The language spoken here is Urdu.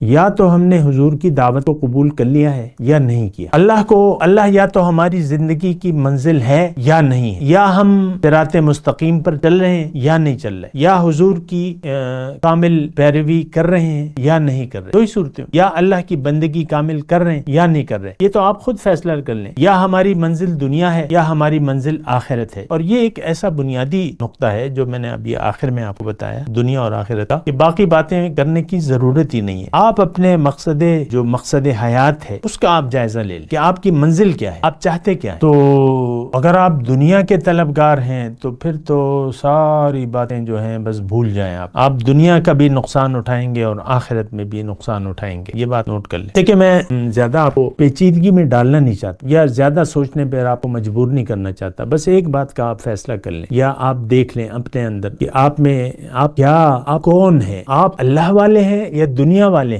یا تو ہم نے حضور کی دعوت کو قبول کر لیا ہے یا نہیں کیا۔ اللہ یا تو ہماری زندگی کی منزل ہے یا نہیں ہے، یا ہم صراط مستقیم پر چل رہے ہیں یا نہیں چل رہے، یا حضور کی کامل پیروی کر رہے ہیں یا نہیں کر رہے، دو ہی صورتیں، یا اللہ کی بندگی کامل کر رہے ہیں یا نہیں کر رہے۔ یہ تو آپ خود فیصلہ کر لیں، یا ہماری منزل دنیا ہے یا ہماری منزل آخرت ہے۔ اور یہ ایک ایسا بنیادی نقطہ ہے جو میں نے ابھی آخر میں آپ کو بتایا، دنیا اور آخرت کا، کہ باقی باتیں کرنے کی ضرورت ہی نہیں ہے۔ آپ اپنے مقصد حیات ہے اس کا آپ جائزہ لے لیں کہ آپ کی منزل کیا ہے، آپ چاہتے کیا ہے۔ تو اگر آپ دنیا کے طلبگار ہیں تو پھر تو ساری باتیں جو ہیں بس بھول جائیں، آپ دنیا کا بھی نقصان اٹھائیں گے اور آخرت میں بھی نقصان اٹھائیں گے، یہ بات نوٹ کر لیں۔ دیکھیں میں زیادہ آپ کو پیچیدگی میں ڈالنا نہیں چاہتا یا زیادہ سوچنے پر آپ کو مجبور نہیں کرنا چاہتا، بس ایک بات کا آپ فیصلہ کر لیں یا آپ دیکھ لیں اپنے اندر کہ آپ کون ہیں، آپ اللہ والے ہیں یا دنیا والے